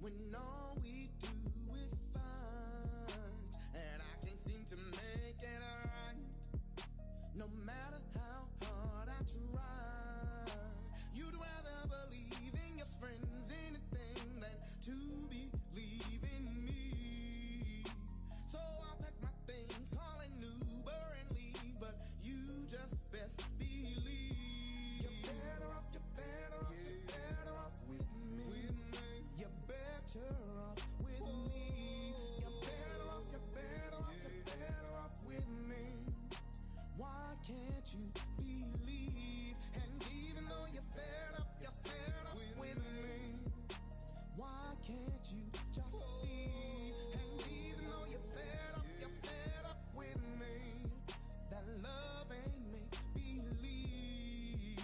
when all we do is fight, and I can't seem to make it right. No matter how hard I try, you'd rather believe in your friends anything than to believe in me. So I'll pack my things, call an Uber and leave, but you just best believe you're better off, you're better off, you're better off with me. You're better off with me. You're better off, you're better off, you're better off with me. Why can't you believe? And even though you're fed up with me. Why can't you just see? And even though you're fed up with me, that love ain't make believe.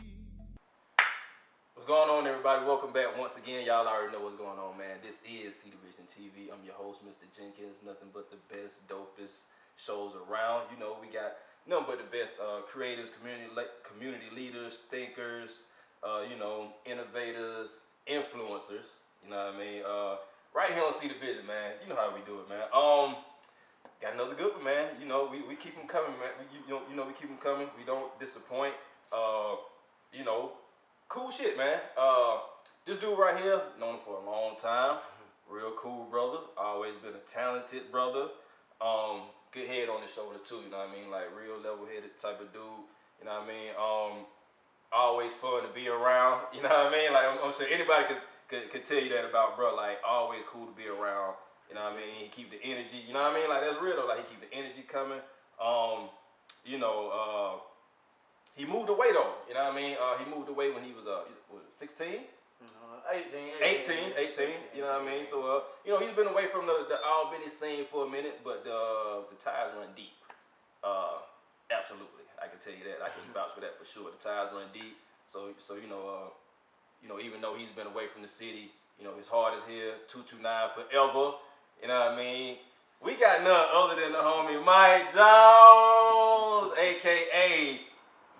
What's going on, everybody? Welcome back once again. Y'all already know what's going on, man. This is C-Division TV. I'm your host, Mr. Jenkins. Nothing but the best, dopest shows around. You know, we got nothing but the best creatives, community leaders, thinkers, innovators, influencers. You know what I mean? Right here on C-Division, man. You know how we do it, man. Got another good one, man. You know, we keep them coming, man. We keep them coming. We don't disappoint. Cool shit, man. This dude right here, known him for a long time. Real cool brother. Always been a talented brother. Good head on his shoulder too, you know what I mean? Like real level-headed type of dude, you know what I mean? Always fun to be around, you know what I mean? Like I'm sure anybody could tell you that about bro. Like always cool to be around, you know what I mean? He keep the energy, you know what I mean? Like that's real though. Like he keep the energy coming. He moved away though, you know what I mean? He moved away when he was 16. 18, you know what I mean? So, he's been away from the Albany scene for a minute, but the ties run deep. Absolutely, I can tell you that. I can vouch for that for sure. The ties run deep. So even though he's been away from the city, his heart is here. 229 forever. You know what I mean? We got none other than the homie Mike Jones, aka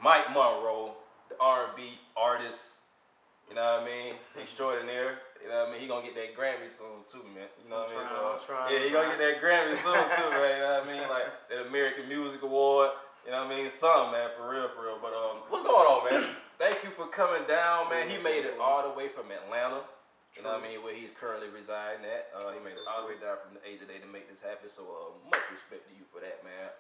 Mike Monroe, the R&B artist. You know what I mean? Extraordinaire. You know what I mean? He gonna get that Grammy soon too, man. You know what I mean? He gonna get that Grammy soon too, man. You know what I mean? Like that American Music Award. You know what I mean? Something, man, for real. But what's going on, man? Thank you for coming down, man. He made it all the way from Atlanta. You know what I mean? Where he's currently residing at. He made it all the way down from the age of day to make this happen. So much respect to you for that, man.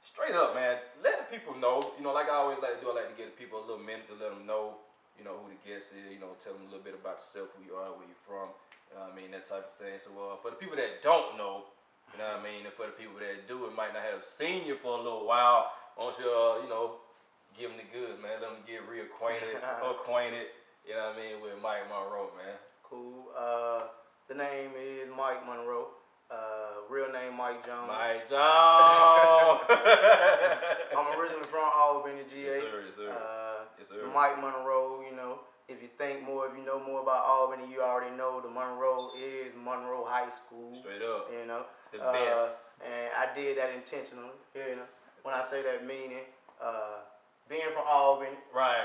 Straight up, man. Let the people know. Like I always like to do. I like to give the people a little minute to let them know. Who the guest is, tell them a little bit about yourself, who you are, where you're from, you know what I mean, that type of thing. So for the people that don't know, you know what I mean, and for the people that do and might not have seen you for a little while, why don't you, give them the goods, man, let them get reacquainted, acquainted, you know what I mean, with Mike Monroe, man. Cool. The name is Mike Monroe. Real name Mike Jones. Mike Jones. I'm originally from Albany, GA. Yes, sir. Yes, sir. Mike Monroe, if you know more about Albany, you already know the Monroe is Monroe High School. Straight up. The best. And I did that intentionally, when I say that meaning, being from Albany. Right.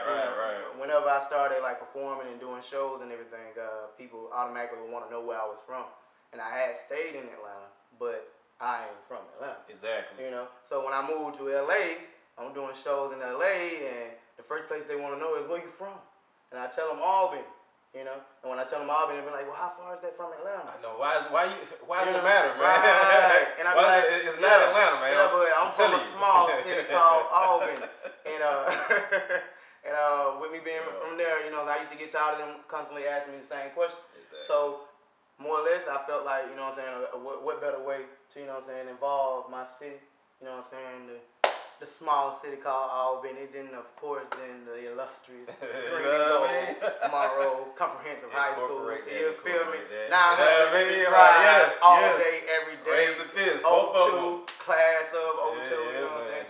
Whenever I started like performing and doing shows and everything, people automatically want to know where I was from. And I had stayed in Atlanta, but I ain't from Atlanta. Exactly. So when I moved to LA, I'm doing shows in LA, and the first place they want to know is where you from. And I tell them Albany, And when I tell them Albany, they'll be like, well, how far is that from Atlanta? I know. Why does it matter, man? Right. And I'm like, it's not Atlanta, man. Yeah, but I'm from a small city called Albany. And with me being from there, I used to get tired of them constantly asking me the same question. Exactly. So more or less, I felt like, what better way to, involve my city, the small city called Albany, then of course, the illustrious Monroe Comprehensive High School. You feel me? 900 drive all day, every day. Raise the fist, O2, class of O2,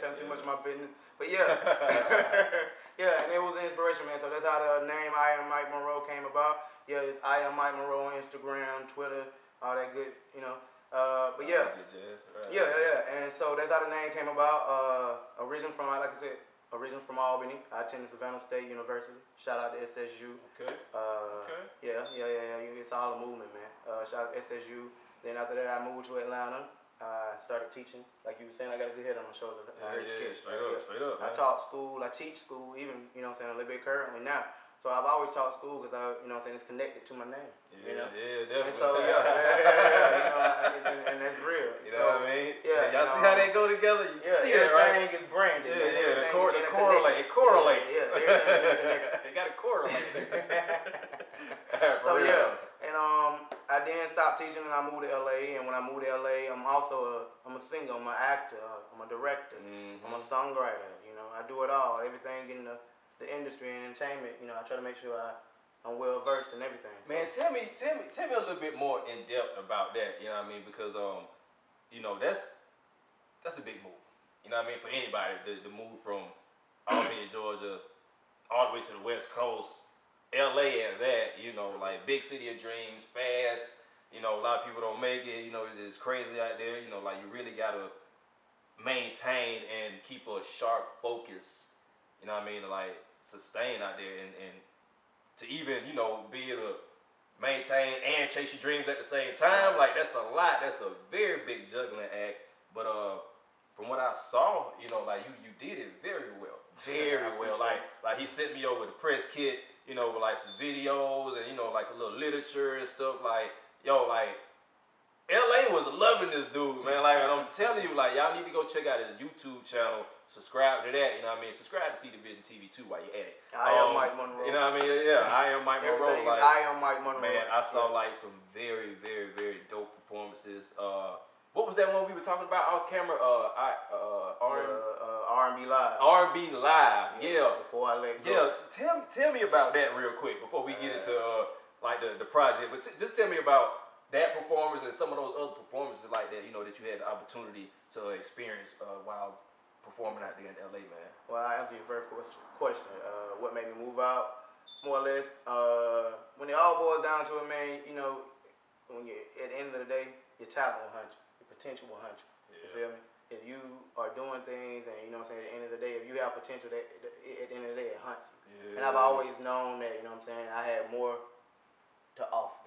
telling too much of my business. But yeah, and it was an inspiration, man. So that's how the name I Am Mike Monroe came about. Yeah, it's I Am Mike Monroe on Instagram, Twitter, all that good, But yeah, yeah. And so that's how the name came about. Origin from, like I said, originally from Albany. I attended Savannah State University. Shout out to SSU. Okay. Yeah. It's all a movement, man. Shout out to SSU. Then after that, I moved to Atlanta. I started teaching. Like you were saying, I got a good head on my shoulders. Straight up. I taught school. I teach school, even, you know what I'm saying, a little bit currently now. So I've always taught school because you know what I'm saying, it's connected to my name. Yeah, definitely. And so, you know, and that's real. You know what I mean? Yeah. Y'all see how they go together? You see that, right? Everything is branded. Yeah, it correlates. Yeah, everything It got to correlate. So, yeah. And I then stopped teaching and I moved to LA. And when I moved to LA, I'm a singer, I'm an actor, I'm a director, I'm a songwriter. You know, I do it all. Everything in the industry and entertainment. You know, I try to make sure I'm well versed in everything. So. Man, tell me a little bit more in depth about that. You know what I mean? Because you know, that's a big move. You know what I mean? For anybody to move from Albany, Georgia, all the way to the West Coast. LA and that, you know, like big city of dreams, fast, you know, a lot of people don't make it, you know, it's crazy out there, you know, like you really gotta maintain and keep a sharp focus, you know what I mean, to like sustain out there and to even, you know, be able to maintain and chase your dreams at the same time, like that's a lot, that's a very big juggling act, but from what I saw, you know, like you did it very well, like he sent me over the press kit, you know, with like some videos and, you know, like a little literature and stuff. Like, yo, like, LA was loving this dude, man. Like, and I'm telling you, like, y'all need to go check out his YouTube channel. Subscribe to that, you know what I mean? Subscribe to See the Vision TV too while you're at it. I am Mike Monroe. You know what I mean? Yeah, I am Mike Monroe. Like, I am Mike Monroe. Man, I saw like some very, very, very dope performances. What was that one we were talking about off camera? R&B Live. R&B Live, yeah. Before I let go. Yeah, tell me about that real quick before we get into like the project. But just tell me about that performance and some of those other performances like that, you know, that you had the opportunity to experience while performing out there in LA, man. Well, I answer your first question. What made me move out? More or less, when it all boils down to it, man, you know, when you at the end of the day, your talent will hunt you. Your potential will hunt you. Yeah. You feel me? If you are doing things and, you know what I'm saying, at the end of the day, if you have potential, at the end of the day, it hunts you. Yeah. And I've always known that, you know what I'm saying, I had more to offer.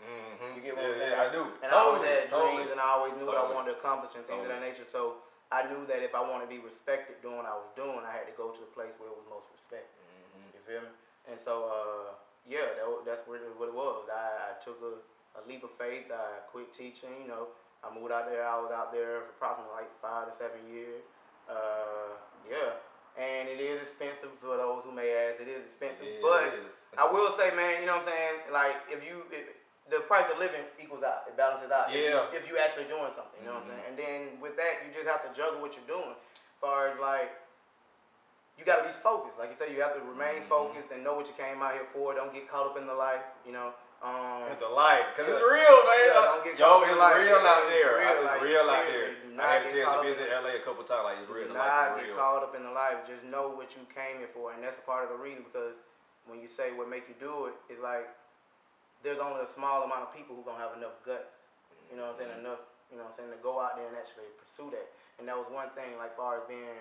You get what I'm saying? I do. And I always had dreams and I always knew what I wanted to accomplish and things of that nature. So I knew that if I wanted to be respected doing what I was doing, I had to go to the place where it was most respected. You feel me? And so, yeah, that's what it was. I took a leap of faith. I quit teaching, you know. I moved out there. I was out there for approximately like 5 to 7 years. Yeah. And it is expensive for those who may ask. It is expensive. Yeah, but I will say, man, you know what I'm saying? Like, if the price of living equals out. It balances out. Yeah. If you actually doing something, you know what I'm saying? And then with that, you just have to juggle what you're doing. As far as like, you got to be focused. Like you say, you have to remain focused and know what you came out here for. Don't get caught up in the life, you know. The life, because it's real, man. Don't get caught up in the life. It's real out there. It's real out there. I had a chance to visit visit LA a couple times. Like, it's real. Do not get caught up in the life. Just know what you came here for, and that's a part of the reason. Because when you say what make you do it, it's like there's only a small amount of people who gonna have enough guts. You know what I'm saying? Enough, you know what I'm saying, to go out there and actually pursue that. And that was one thing, like far as being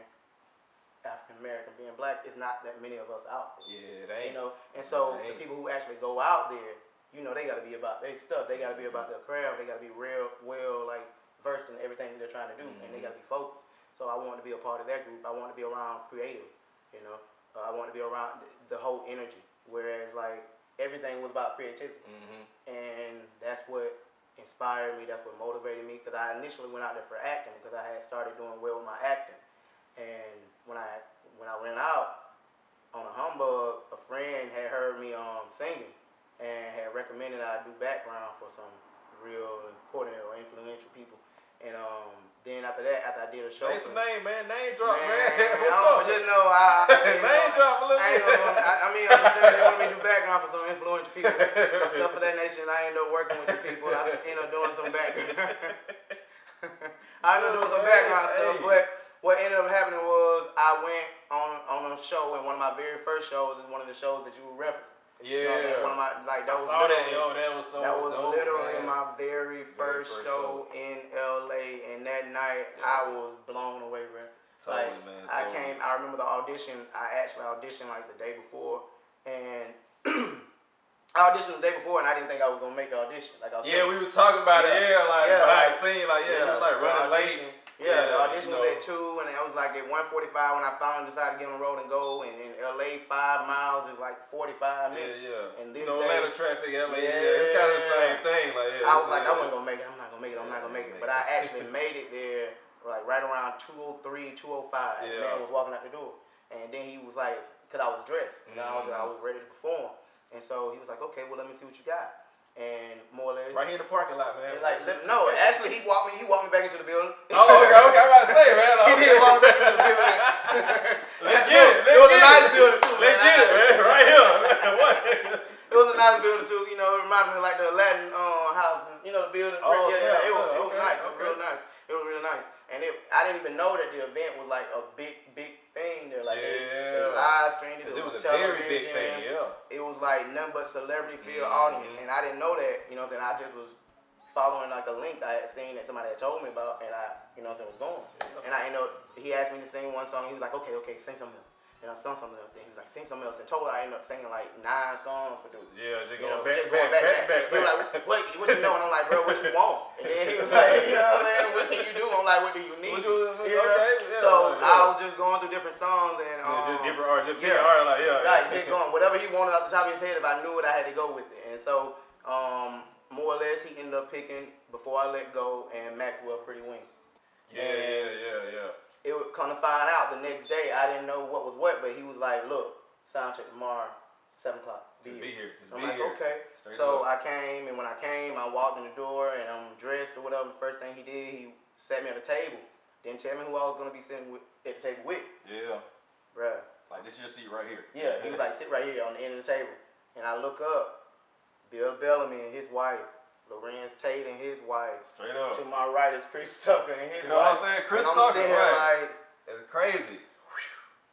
African American, being black, it's not that many of us out there. Yeah, they ain't. You know, and so the people who actually go out there, you know, they got to be about their stuff. They got to be about their craft. They got to be real, well, like, versed in everything they're trying to do. And they got to be focused. So I wanted to be a part of that group. I wanted to be around creatives, you know. I wanted to be around the whole energy. Whereas, like, everything was about creativity. And that's what inspired me. That's what motivated me. Because I initially went out there for acting because I had started doing well with my acting. And when I went out on a humbug, a friend had heard me singing. And had recommended I do background for some real important or influential people. And then after that, after I did a show. Name some name, man. Name drop, man. What's up? Just know name drop a little bit. I mean, I'm just saying they want me to do background for some influential people. Stuff of that nature, and I ended up working with some people. I ended up doing some background. Stuff, but what ended up happening was I went on a show, and one of my very first shows is one of the shows that you were referencing. Yeah, one of my, like, that was literally my very first show in LA, and that night I was blown away, bro. Totally, like, man. Totally. I remember the audition. I actually auditioned like the day before, and I auditioned the day before, and I didn't think I was gonna make the audition. Like I was we was talking about it. Behind the scene, like running late. The audition was at 2, and I was like at 1:45 when I finally decided to get on the road and go. And in LA, 5 miles is like 45 minutes. And this Atlanta traffic, LA, it's kind of the same thing. Like, I was like, I wasn't gonna make it. I'm not gonna make it. But I actually made it there, like right around 2:03, 2:05. And the man was walking out the door, and then he was like, because I was dressed, I was ready to perform. And so he was like, okay, well, let me see what you got. And more or less. Right here in the parking lot, man. Like, no, actually, he walked me back into the building. Oh, okay, I'm about to say, man. He did walk me back into the building. Let's get it. It was a nice building, too, man. Let's get it, man. Right here. What? It was a nice building, too. It reminded me of like the Aladdin house, the building. It was nice. It was real nice. It was real nice. And I didn't even know that the event was like a big thing there. Like they live streamed it. It was a television. very big thing, It was like nothing but celebrity field audience. And I didn't know that, I just was following like a link I had seen that somebody had told me about, and I, was going. And I he asked me to sing one song. He was like, okay, sing something else. And I sung something else. Then he was like, sing something else. And told I ended up singing like 9 songs for dude. Yeah, just going back. He was like, what you know? And I'm like, bro, what you want? And then he was like, what can you do? I'm like, what do you need? So I was just going through different songs and just different art, just just going whatever he wanted off the top of his head. If I knew it, I had to go with it. And so more or less, he ended up picking Before I Let Go and Maxwell Pretty Wing. Yeah. It would come to find out the next day, I didn't know what was what, but he was like, look, sound check tomorrow, 7 o'clock. Be here. I'm like, okay. So I came, and when I came, I walked in the door, and I'm dressed or whatever. The first thing he did, he sat me at a table. Didn't tell me who I was going to be sitting at the table with. Yeah. Bruh. Like, this is your seat right here. Yeah, he was like, sit right here on the end of the table. And I look up, Bill Bellamy and his wife. Larenz, Tate and his wife. Straight up. To my right is Chris Tucker and his wife. You know what I'm saying? Chris Tucker, right. It's crazy.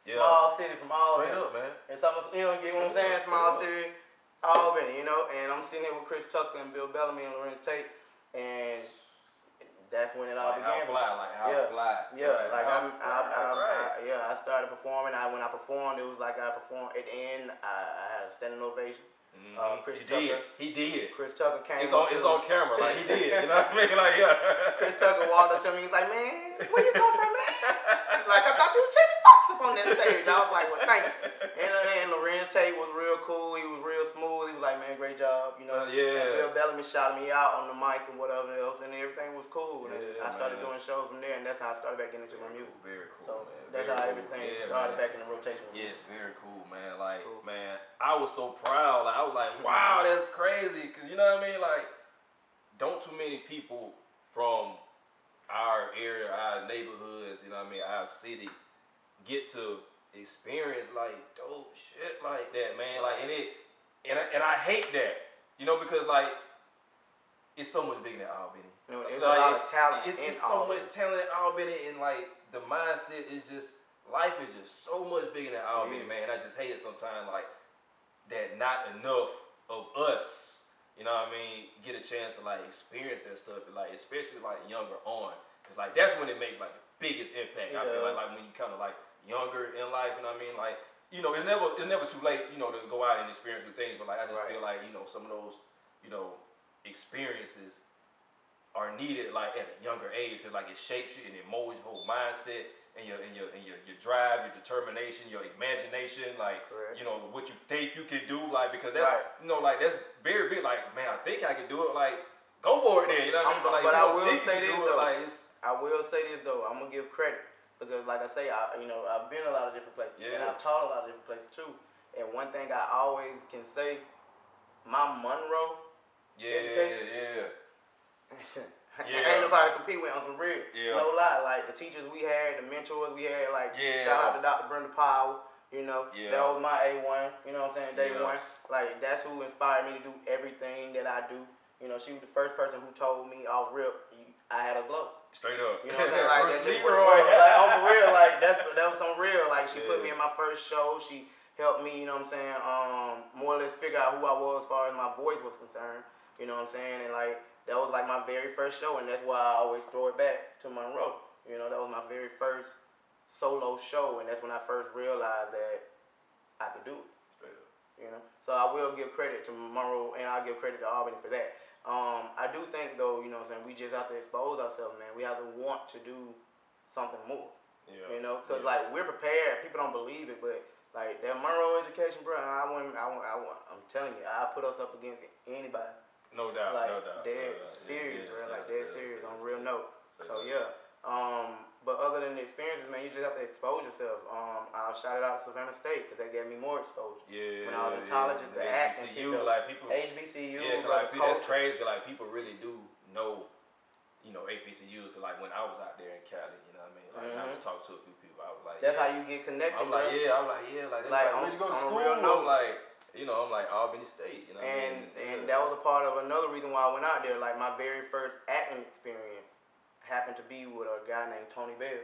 Small city from Albany. Straight up, man. And some, you get what I'm saying? Small city, Albany, and I'm sitting here with Chris Tucker and Bill Bellamy and Larenz Tate, and that's when it all began. How fly. Yeah, I started performing. When I performed, it was like I performed. At the end, I had a standing ovation. Chris Tucker. He did. Chris Tucker came. It's on camera. Like, he did. You know what I mean? Like, Chris Tucker walked up to me. He's like, man, where you come from, man? Like, I thought you were Jamie Foxx up on that stage. I was like, well, thank you. And Larenz Tate was real cool. He was real smooth. He was like, man, great job. And Bill Bellamy shouted me out on the mic and whatever else, and everything was cool. And I started doing shows from there, and that's how I started back getting into my music. Very cool. So that's how everything started back in the rotation. Yes, very cool, man. Like, man, I was so proud. Like, I was like, wow, that's crazy. Cause you know what I mean? Like, don't too many people from our area, our neighborhoods, you know what I mean, our city, get to experience like dope shit like that, man. Like, and I hate that, because like, it's so much bigger than Albany. There's a lot of talent. It's so much talent in Albany, and like the mindset is just, life is just so much bigger than Albany, man. I just hate it sometimes, like that. Not enough of us, get a chance to like experience that stuff, and like especially like younger on, cause like that's when it makes like the biggest impact. I feel like when you kind of like younger in life, like it's never too late, to go out and experience new things, but like I just feel like some of those experiences are needed like at a younger age, because like it shapes you and it molds your whole mindset and your drive, your determination, your imagination, like what you think you can do, like, because that's like that's very big. Like, man, I think I can do it. Like, go for it then. You know what I mean? But I will say this though. I will say this though. I'm gonna give credit, because like I say, I've been a lot of different places, and I've taught a lot of different places too. And one thing I always can say, my Monroe education. Ain't nobody to compete with on some real. No lie. Like the teachers we had, the mentors we had, like shout out to Dr. Brenda Powell. That was my A1. You know what I'm saying? Day one. Like that's who inspired me to do everything that I do. She was the first person who told me off rip, I had a glow. Straight up. You know what I'm saying? Like that's just what it was. Like on for real. Like that was some real. Like she put me in my first show. She helped me. You know what I'm saying? More or less figure out who I was as far as my voice was concerned. You know what I'm saying? And like that was like my very first show, and that's why I always throw it back to Monroe. That was my very first solo show, and that's when I first realized that I could do it. You know, so I will give credit to Monroe, and I'll give credit to Albany for that. I do think though, you know what I'm saying, we just have to expose ourselves, man. We have to want to do something more. Yeah. You know, because like we're prepared. People don't believe it, but like that Monroe education, bro, I'm telling you, I put us up against anybody. No doubt, like, no doubt. Dead serious, bro. Like dead serious on a real note. So yeah. But other than the experiences, man, you just have to expose yourself. I'll shout it out to Savannah State because they gave me more exposure. Yeah. When I was in college, the acting, like people. HBCU, yeah, like that's crazy. Like people really do know, you know, HBCU. Cause like when I was out there in Cali, you know what I mean. Like I was talking to a few people. I was like, that's how you get connected. I'm like, bro. like where'd you go to school? I'm like, you know, I'm like Albany State. You know what I mean? And that was a part of another reason why I went out there. Like my very first acting experience happened to be with a guy named Tony Bell.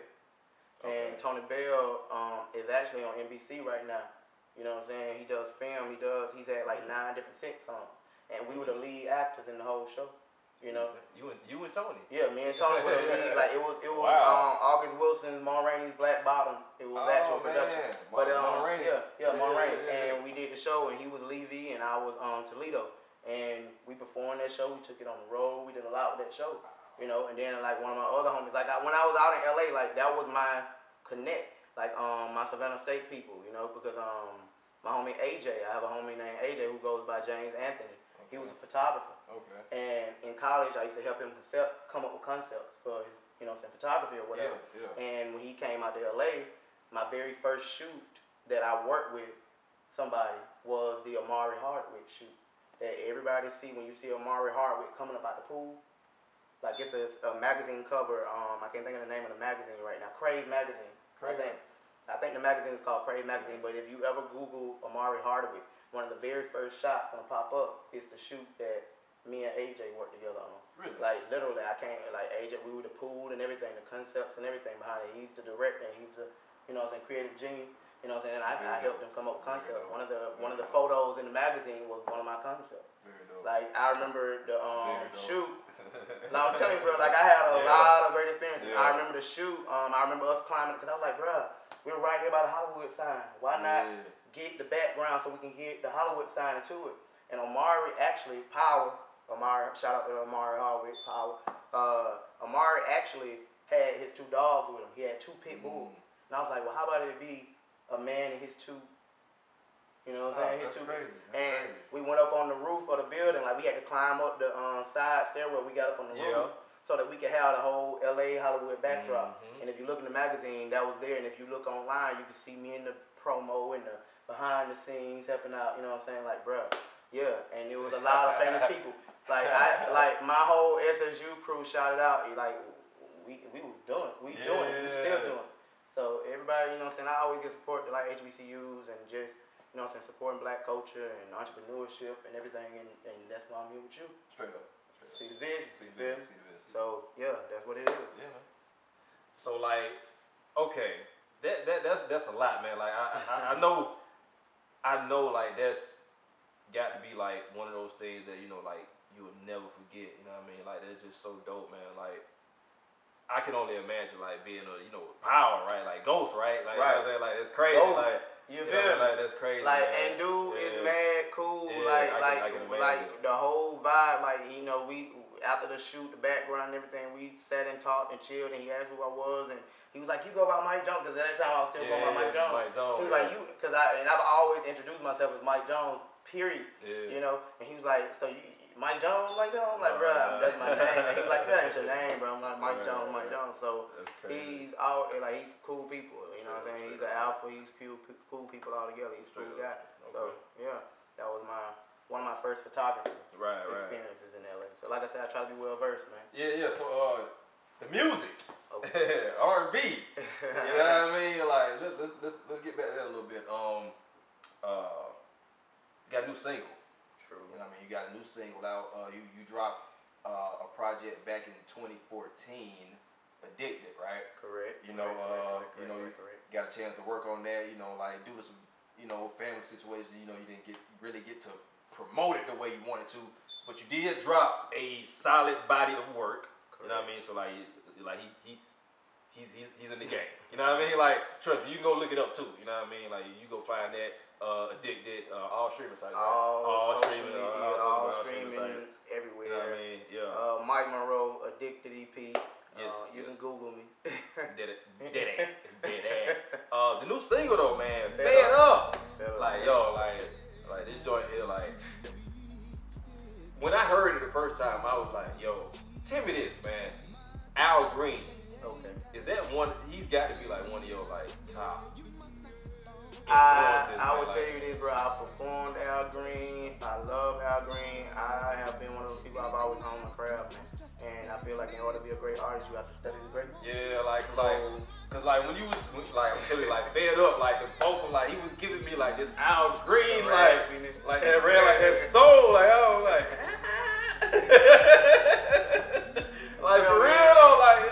Okay. And Tony Bell is actually on NBC right now. You know what I'm saying? He does film. He's had like 9 different sitcoms, and we were the lead actors in the whole show. You know. You and Tony. Yeah, me and Tony were the lead. Like it was wow. August Wilson's, Ma Rainey's Black Bottom. It was actual production. But Ma Rainey. Ma Rainey. And we did the show, and he was Levy, and I was Toledo, and we performed that show. We took it on the road. We did a lot with that show. You know, and then like one of my other homies, like when I was out in LA, like that was my connect, like my Savannah State people, you know, because my homie AJ, I have a homie named AJ who goes by James Anthony. Okay. He was a photographer. Okay. And in college, I used to help him come up with concepts for his, you know, some photography or whatever. Yeah, yeah. And when he came out to LA, my very first shoot that I worked with somebody was the Omari Hardwick shoot that everybody see when you see Omari Hardwick coming up out the pool. Like it's a magazine cover. I can't think of the name of the magazine right now. Crave magazine. I think the magazine is called Crave magazine. But if you ever Google Omari Hardwick, one of the very first shots gonna pop up is the shoot that me and AJ worked together on. Really? Like literally, I can't like AJ. We were the pool and everything, the concepts and everything behind it. He's the director. And he's the, you know, what I'm saying, creative genius. You know what I'm saying? I helped him come up with concepts. One of the photos in the magazine was one of my concepts. Like I remember the shoot. Now I'm telling you, bro, like I had a lot of great experiences. I remember the shoot. I remember us climbing because I was like, bro, we're right here by the Hollywood sign. Why not get the background so we can get the Hollywood sign into it? And Omari actually, shout out to Omari Hardwick, Omari actually had his 2 dogs with him. He had 2 pit bulls. And I was like, well, how about it be a man and his 2, you know what I'm saying? His 2. And we went up on the roof of the building. Like we had to climb up the side stairwell. We got up on the roof so that we could have the whole LA Hollywood backdrop. And if you look in the magazine, that was there. And if you look online, you can see me in the promo and the behind the scenes helping out. You know what I'm saying? Like, bruh, yeah. And it was a lot of famous people. Like my whole SSU crew shouted out. Like we was doing, we still doing. So everybody, you know what I'm saying? I always get support to like HBCUs and just, you know what I'm saying, supporting black culture and entrepreneurship and everything, and that's why I'm here with you. Straight up. See the vision. See the vision. So yeah, that's what it is. Yeah, man. So like, okay, that's a lot, man. Like I know like that's got to be like one of those things that, you know, like you would never forget. You know what I mean? Like that's just so dope, man. Like I can only imagine like being a, you know, power, right? Like Ghost, right? Like, right. You know what I'm saying? Like it's crazy. Ghost. Like you feel me? Like that's crazy. Like man. and dude is mad cool. Yeah, like the whole vibe. Like, you know, we after the shoot, the background and everything, we sat and talked and chilled, and he asked who I was, and he was like, "You go by Mike Jones," because at that time I was still going by Mike Jones. He was like, "You," because I've always introduced myself as Mike Jones. Period. Yeah. You know, and he was like, "So you Mike Jones?" I'm like, "Bro, that's my name." And he was like, "That ain't your name, bro." I'm like, Mike Jones. So he's cool people. You know what I'm saying? He's an alpha. He's cool people all together. He's a cool guy. So yeah, that was one of my first photography experiences in LA. So like I said, I try to be well versed, man. Yeah. So the music, okay. R&B. You know what I mean? Like let's get back to that a little bit. You got a new single. True. You know what I mean? You got a new single out. You dropped a project back in 2014, Addicted, right? Correct. You know, correct. Got a chance to work on that. You know, like due to some, you know, family situation, you know, you didn't really get to promote it the way you wanted to, but you did drop a solid body of work. Correct. You know what I mean? So like he's in the game. You know what I mean? Like, trust me, you can go look it up too. You know what I mean? Like, you go find that Addicted, all streaming sites. All streaming, streaming everywhere. You know what I mean? Yeah. Mike Monroe, Addicted EP. Yes, you can Google me. Did it. The new single though, man, Fed Up. Like, yo, like this joint here, like, when I heard it the first time, I was like, yo, tell me this, man. Al Green. Okay. Is that one? He's got to be like one of your like top. I will tell you this, bro. I performed Al Green. I love Al Green. I have been one of those people. I've always honed my craft, man. And I feel like in order to be a great artist, you have to study the great. Yeah, cause when you was like, I'm telling you, like Fed Up, like the vocal, like he was giving me like this Al Green, like that red, like that soul, like I was like, like for real though, like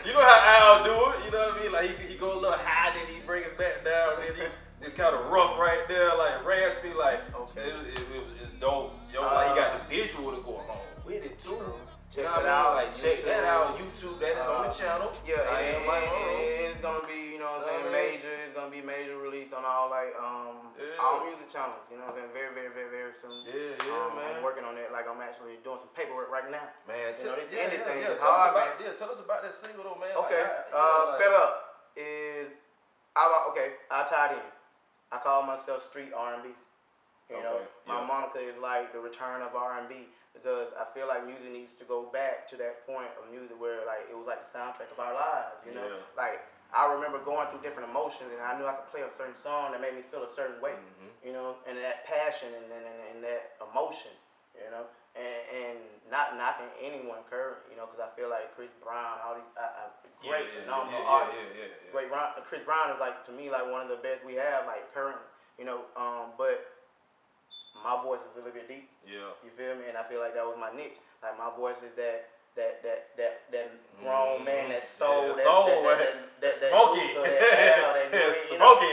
you know how Al do it, you know what I mean? Like he go a little high, then he bring it back down, then it's kind of rough right there, like raspy, like okay, it's dope. Yo, like he got the visual to go along with it too. Check it out. Like check that out on YouTube. That is on the channel. Yeah, it's gonna be, you know what I'm saying, major. It's gonna be major release on all all music channels. You know what I'm saying, very, very, very, very soon. Yeah, man. I'm working on that. Like I'm actually doing some paperwork right now. Man, tell us about that single though, man. Okay, Fed Up is I tied in. I call myself street R&B. You know, my moniker is like the return of R&B. Because I feel like music needs to go back to that point of music where like it was like the soundtrack of our lives, you know? Like I remember going through different emotions and I knew I could play a certain song that made me feel a certain way, you know, and that passion and that emotion, you know, and not knocking anyone current, you know, because I feel like Chris Brown, all these great phenomenal artists. Great Chris Brown is like to me like one of the best we have like currently, you know, but my voice is a little bit deep. Yeah. You feel me? And I feel like that was my niche. Like my voice is that grown man, that soul, that smoky. Smoky.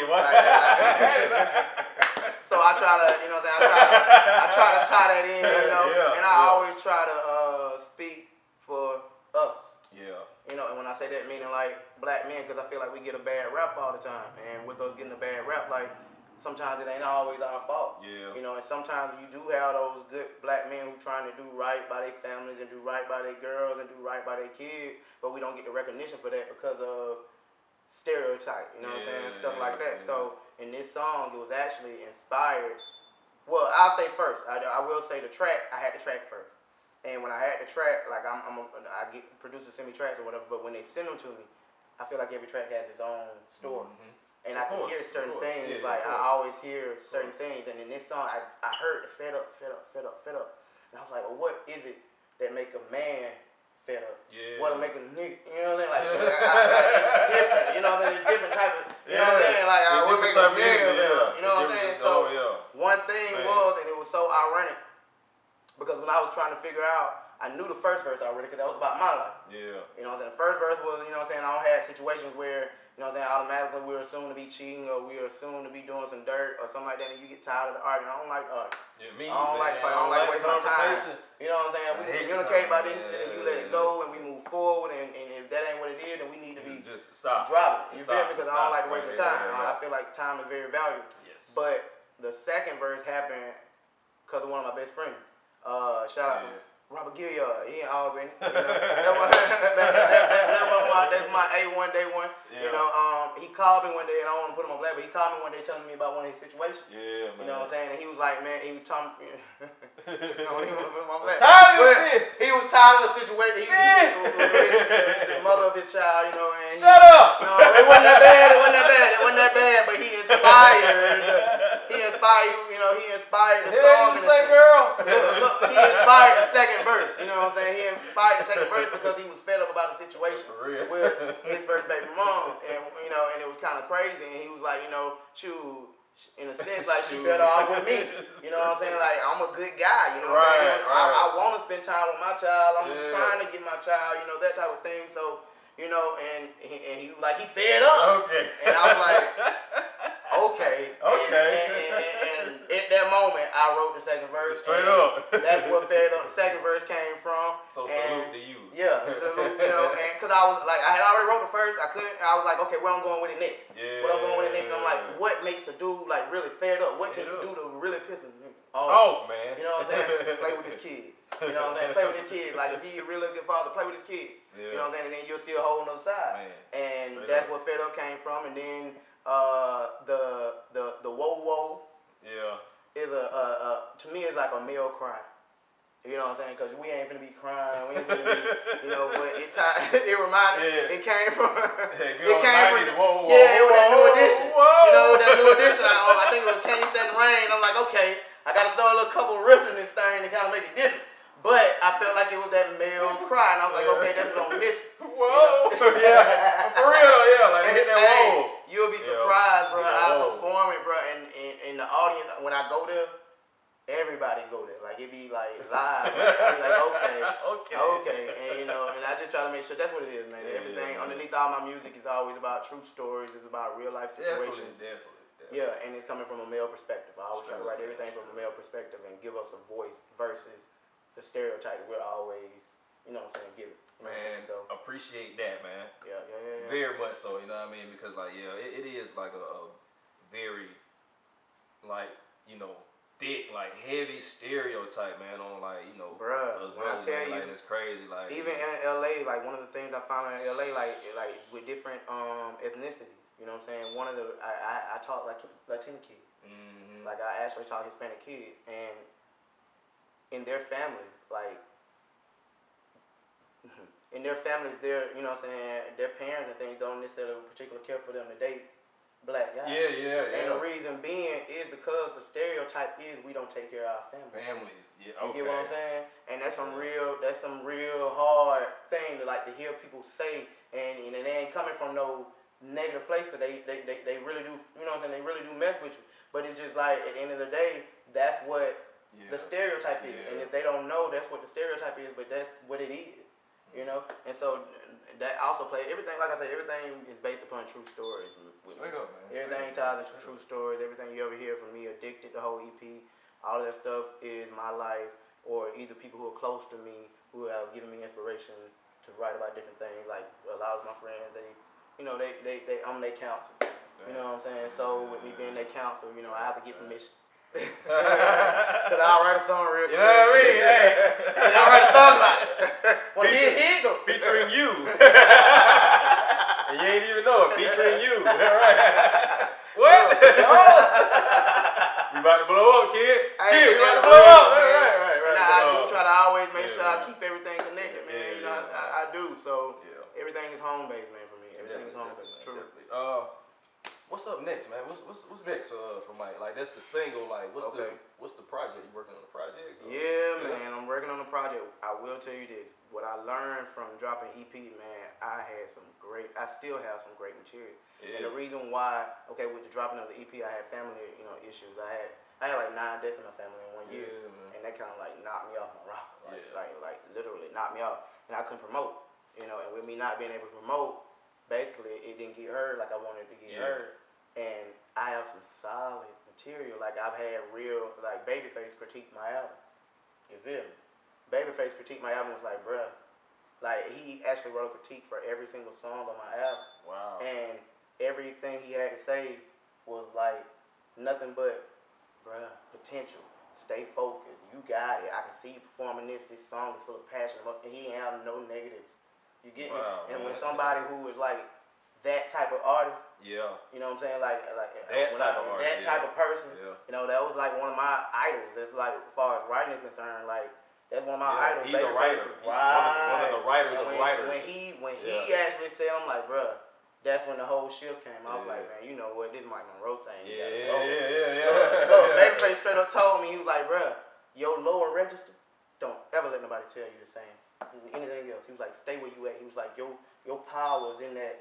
So I try to, you know what I'm saying? I try to tie that in, you know. And I always try to speak for us. Yeah. You know, and when I say that, meaning like black men, because I feel like we get a bad rap all the time. And with us getting a bad rap, like sometimes it ain't always our fault. Yeah. You know, and sometimes you do have those good black men who trying to do right by their families and do right by their girls and do right by their kids, but we don't get the recognition for that because of stereotype, you know what I'm saying? Stuff like that. So in this song, it was actually inspired. Well, I'll say first. I will say the track, I had the track first. And when I had the track, like I get producers send me tracks or whatever, but when they send them to me, I feel like every track has its own story. And I can hear certain things, I always hear certain things. And in this song, I heard fed up. And I was like, well, what is it that make a man fed up? Yeah. What'll make a nigga, you know what I'm saying? Like it's different, you know what I'm saying? It's different type of, you know what I'm saying? Like, what make a nigga fed up, you know what I'm saying? So, one thing was, and it was so ironic, because when I was trying to figure out, I knew the first verse already, because that was about my life. Yeah. You know what I'm saying? The first verse was, you know what I'm saying, I don't have situations where, you know what I'm saying, automatically we were assumed to be cheating or we were assumed to be doing some dirt or something like that and you get tired of the argument. I don't like arguing. I don't like fight. I don't like wasting my time. You know what I'm saying? We can communicate about it and then you let it go and we move forward and if that ain't what it is, then we need to be just stop. Dropping. You feel me? Because I don't like to waste my time. I feel like time is very valuable. Yes. But the second verse happened because of one of my best friends. Shout out. Robert Gilliard, he in Albany, you know. That's my A1 day one. Yeah. You know, he called me one day, and I don't want to put him on black, but he called me one day telling me about one of his situations. Yeah, man. You know what I'm saying? And he was like, man, he was talking. I don't even want to put him on black. He was tired of the situation. The mother of his child, you know. And Shut up. You know, it wasn't that bad. But he inspired. He inspired the song. You say, girl. Look, he inspired the second verse. You know what I'm saying? He inspired the second verse because he was fed up about the situation with his first baby mom, and you know, and it was kind of crazy. And he was like, you know, shoot, in a sense, like she better off with me. You know what I'm saying? Like I'm a good guy. You know what I'm saying? I want to spend time with my child. I'm trying to get my child. You know, that type of thing. So. You know, and he like he fed up. Okay. And I was like, okay. And at that moment, I wrote the second verse. Straight up. That's where fed up second verse came from. So salute to you. Yeah, salute, you know, and because I was like, I had already wrote the first, I was like, okay, where I'm going with it next. Yeah. What I'm going with it next, and I'm like, what makes a dude like really fed up? What can you do to really piss him off, man? You know what I'm saying? Play with his kid. You know what I'm saying? Play with his kid. Like if he a really good father, play with his kid. Yeah. You know what I'm saying? And then you'll see a whole nother side. Man. And Straight that's up. what Fed Up came from. And then the Whoa Whoa is to me it's like a male cry. You know what I'm saying? Because we ain't finna be crying. We ain't finna be, you know, but it reminded, it came from, it came from, whoa, it was that new edition. Whoa. You know, that new edition, I think it was Can't Stand the Rain. I'm like, okay, I gotta throw a little couple riffs in this thing to kind of make it different. But I felt like it was that male cry, and I was like, okay, that's what I'm missing. Whoa, you know? Yeah, for real, yeah, like hit that whoa. You'll be surprised, bro. I perform it, bro, and in the audience, when I go there, everybody go there. Like, it be like live. Like, I be like, okay. And, you know, and I just try to make sure that's what it is, man. Yeah, Everything yeah, underneath all my music is always about true stories. It's about real life situations. Definitely. Yeah, and it's coming from a male perspective. I always try to write everything from a male perspective and give us a voice versus the stereotype we're always, you know what I'm saying, give it. Man, so appreciate that, man. Yeah. Very much so, you know what I mean? Because, like, yeah, it is like a very, like, you know, thick, like heavy stereotype, man, on like, you know, bruh, when I tell you, like, it's crazy. Like even in LA, like one of the things I found in LA, like with different ethnicities, you know what I'm saying? One of the I taught like Latino kids, like I actually taught Hispanic kids, and in their families, like in their families, you know what I'm saying, their parents and things don't necessarily particularly care for them to date black guys. Yeah. And the reason being is because the stereotype is we don't take care of our families. Yeah, okay. You get what I'm saying? And that's some real hard thing to like to hear people say, and they ain't coming from no negative place, because they really do, you know what I'm saying, they really do mess with you. But it's just like at the end of the day, that's what the stereotype is. And if they don't know, that's what the stereotype is, but that's what it is. You know? And so that also plays everything, like I said, everything is based upon true stories. Straight up, man. Everything ties into true stories. Everything you ever hear from me, Addicted, the whole EP, all of that stuff is my life, or either people who are close to me who have given me inspiration to write about different things. Like a lot of my friends, I'm their counselor. You know what I'm saying? So with me being their counselor, you know, I have to get permission. Because I'll write a song real quick. You know what I mean? Hey. I'll write a song about it. Well, here you go. Featuring you. And you ain't even know it. Featuring you. What? We about to blow up, kid. We about to blow up. Right. And I do try to always make sure I keep everything connected, man. You know, I do. So everything is home based, man, for me. Everything is home based. True. What's up next, man? What's next for Mike? Like, that's the single. Like, what's the project? You working on the project? Or? Yeah, man. I'm working on the project. I will tell you this. What I learned from dropping EP, man, I still have some great material. Yeah. And the reason why, with the dropping of the EP, I had family, you know, issues. I had like 9 deaths in my family in 1 year, and that kind of like knocked me off my rocker, like literally knocked me off, and I couldn't promote, you know. And with me not being able to promote, basically it didn't get heard like I wanted it to get heard. And I have some solid material. Like I've had real, like Babyface critique my album. You feel me? Babyface critique my album was like, bruh, like he actually wrote a critique for every single song on my album. Wow. And everything he had to say was like nothing but, bruh, potential. Stay focused. You got it. I can see you performing this. This song is full of passion. And he ain't have no negatives. You get me? And when somebody who is like that type of artist, you know what I'm saying, like that type of person, you know, that was like one of my idols. That's like, as far as writing is concerned, like that's one of my idols. He's a writer. One of the writers of writers. When he actually said, I'm like, bruh, that's when the whole shift came. I was like, man, you know what, this Mike Monroe thing. Look, Babyface straight up told me, he was like, bruh, your lower register, don't ever let nobody tell you the same. Anything else. He was like, stay where you at. He was like, your power is in that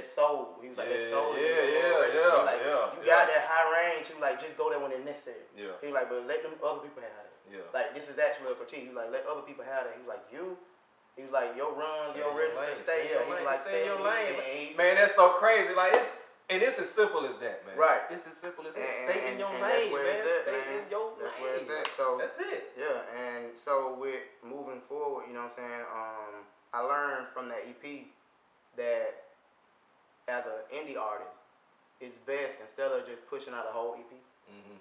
soul. He was like, that soul is in your lower register. You got that high range. He was like, just go there when it's necessary. He was like, but let them other people have it. Like, this is actually a critique. He was like, let other people have that. He was like, he was like, your runs, your register, stay here. He was like, stay in your lane. Man, that's so crazy. Like, it's as simple as that, man. Right. It's as simple as that. Stay in your lane, man. Stay in your lane. That's where it's at. So that's it. Yeah, and so with moving forward you know what I'm saying, I learned from that EP that as an indie artist, it's best instead of just pushing out a whole EP.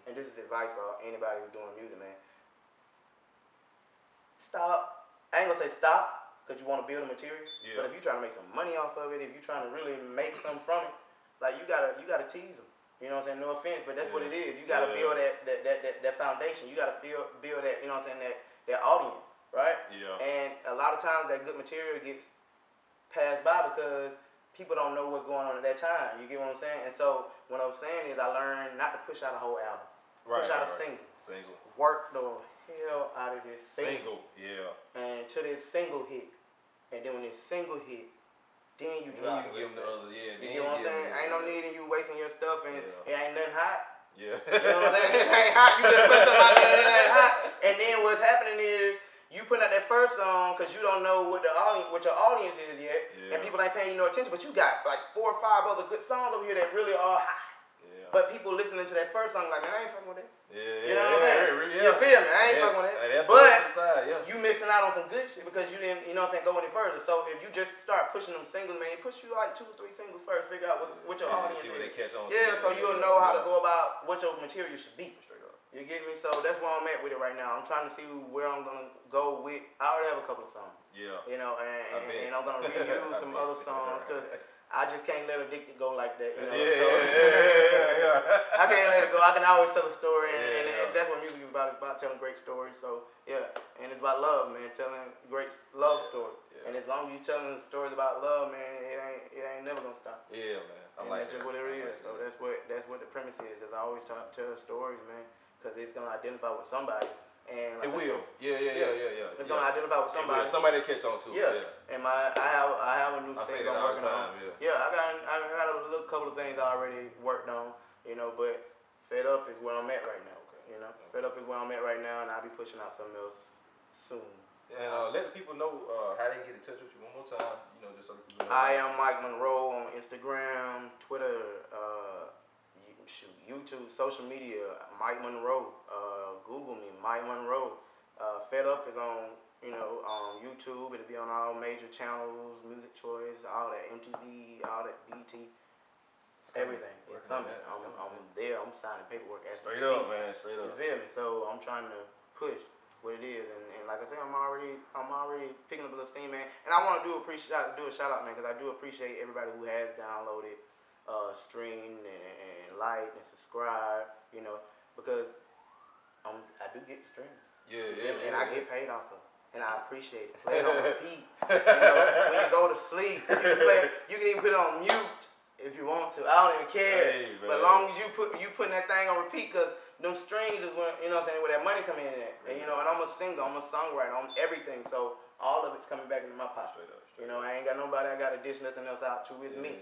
And this is advice for anybody who's doing music, man. Stop. I ain't gonna say stop because you want to build a material. Yeah. But if you're trying to make some money off of it, if you're trying to really make something from it, like you gotta tease them. You know what I'm saying? No offense, but that's what it is. You gotta build that foundation. You gotta build that. You know what I'm saying? That audience, right? Yeah. And a lot of times that good material gets passed by because people don't know what's going on at that time. You get what I'm saying? And so what I'm saying is I learned not to push out a whole album. Push out a single. Work the hell out of this single. Yeah. And to this single hit. And then when this single hit, then you drop it. You give them the other, You get what I'm saying? Ain't no need in you wasting your stuff and it ain't nothing hot. Yeah. You know what I'm saying? It ain't hot. You just put something out there and it ain't hot. And then what's happening is you putting out that first song because you don't know what your audience is yet, and people ain't paying you no attention. But you got like 4 or 5 other good songs over here that really are hot. Yeah. But people listening to that first song like, man, I ain't fucking with that. Yeah, you know what I'm saying? You feel me? I ain't fucking with that. But you missing out on some good shit because you didn't, you know what I'm saying, go any further. So if you just start pushing them singles, man, push you like 2 or 3 singles first. Figure out what your audience is. See what they catch on. Yeah, so you'll know how to go about what your material should be. You get me? So that's where I'm at with it right now. I'm trying to see where I'm gonna go with. I already have a couple of songs. Yeah. You know, and I'm gonna reuse some other songs because I just can't let Addicted go like that. You know. I can't let it go. I can always tell a story, and that's what music is about. It's about telling great stories. So yeah, and it's about love, man. Telling great love stories. Yeah. And as long as you're telling stories about love, man, it ain't never gonna stop. Yeah, man. That's just what it is. So that's what the premise is. Just I always tell stories, man. Because it's going to identify with somebody. And like it will. Yeah. It's going to identify with somebody. Somebody to catch on to. Yeah. And I have a new single I'm working on. Yeah, I got a little couple of things I already worked on, you know, but Fed Up is where I'm at right now. Okay. You know, Fed Up is where I'm at right now, and I'll be pushing out something else soon. And let the people know how they can get in touch with you one more time, you know, just so people know. I am Mike Monroe on Instagram, Twitter, YouTube, social media, Mike Monroe. Google me, Mike Monroe. Fed Up is on, YouTube. It'll be on all major channels, Music Choice, all that, MTV, all that, BT, everything. It's coming. I'm there. I'm signing paperwork. Straight up, man. Straight up. You feel me? So I'm trying to push what it is, and like I said, I'm already picking up a little steam, man. And I want to do a shout out, man, because I do appreciate everybody who has downloaded, streamed, and liked and subscribed, because I do get the stream. And I get paid off of it. And I appreciate it. Play it on repeat. When you go to sleep, you can even put it on mute if you want to. I don't even care. Hey, but as long as you putting that thing on repeat, because them streams is when, where that money come in at. And, and I'm a singer, I'm a songwriter, I'm everything. So all of it's coming back into my pocket. I ain't got nobody I got to dish nothing else out to. It's me.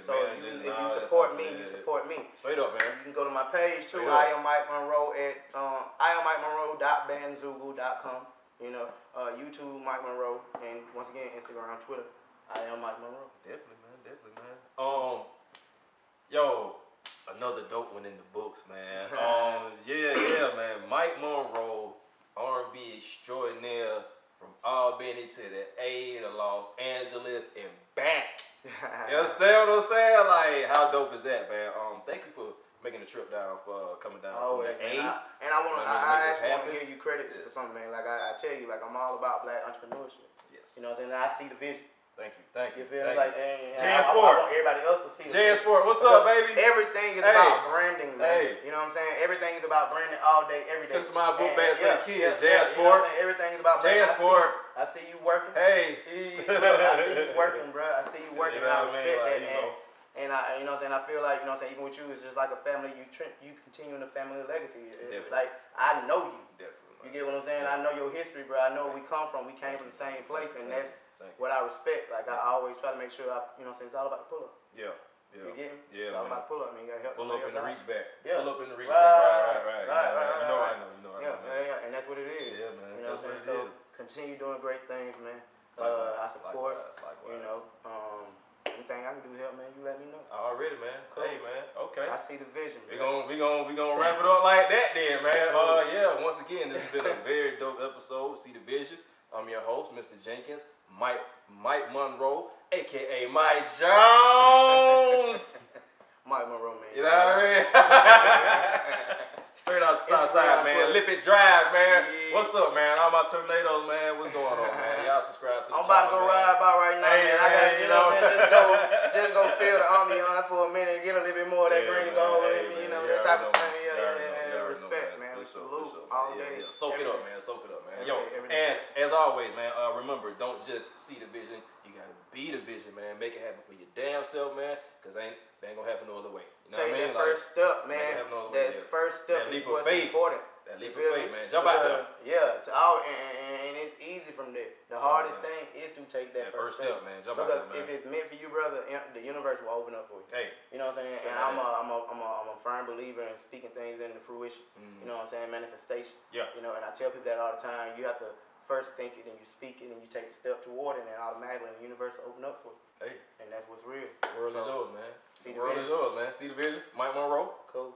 So man, if you support me, you support me. Straight up, man. You can go to my page too. I am Mike Monroe at IamMikeMonroe.bandzugu.com. YouTube Mike Monroe, and once again Instagram, Twitter. I am Mike Monroe. Definitely, man. Yo, another dope one in the books, man. Man. Mike Monroe, R&B extraordinaire. From Albany to the A to Los Angeles and back. You understand what I'm saying? Like, how dope is that, man? Thank you for making the trip down, for coming down from the A. I actually want to give you credit for something, man. Like I tell you, like I'm all about black entrepreneurship. Yes. You know what I'm saying? I see the vision. Thank you. You feel me? Like, I want everybody else to see the Sport, what's up, baby? Everything is about branding, man. You know what I'm saying? Everything is about branding all day, every day. Customize book bags for the kids. Sport. Everything is about branding. Sport. I see you working. Hey. I see you working, bro. I see you working. I respect that, and I, I feel like, even with you, it's just like a family. You continuing the family legacy. It's like I know you. Definitely. You get what I'm saying? I know your history, bro. I know where we come from. We came from the same place, and that's what I respect. Like I always try to make sure it's all about the pull up. Yeah. You get me? Yeah. It's all about pull up. I mean, you gotta help. Pull up and the reach back. Yeah. Pull up and the reach back. Right. I know. Yeah, and that's what it is. Yeah, man. You know what I'm saying? So continue doing great things, man. I support. Anything I can do to help, man, you let me know. Already, man. Cool. Hey, man. Okay. I see the vision. We gonna wrap it up like that, then, man. Once again, this has been a very dope episode. See the vision. I'm your host, Mr. Jenkins, Mike Monroe, a.k.a. Mike Jones. Mike Monroe, man. You know what I mean? Straight out the south side, man. Lippet Drive, man. Yeah. What's up, man? All my tornadoes, man. What's going on, man? Y'all subscribe to the channel, I'm about to go ride by right now, man. I got, you know what I'm saying? Just go feel the ambiance for a minute, get a little bit more of that green and gold in me, you know, that type of thing. Respect, man. Salute all day. Soak it up, man. Soak it up, man. Yo, and as always, man, remember, don't just see the vision. You gotta be the vision, man. Make it happen for your damn self, man. Cause they ain't gonna happen no other way. You know what I mean? That first step, man. That first step is what's important. That leap of faith, man. Jump out there. Yeah, and it's easy from there. The hardest thing is to take that first step, man. Jump out there, man. Because if it's meant for you, brother, the universe will open up for you. Hey, you know what I'm saying? And I'm a firm believer in speaking things into fruition. You know what I'm saying? Manifestation. Yeah. You know, and I tell people that all the time. You have to first think it, then you speak it, and you take a step toward it, and automatically the universe will open up for you. Hey. And that's what's real. The world is yours, man. The world is yours, man. See the vision? Mike Monroe. Cool.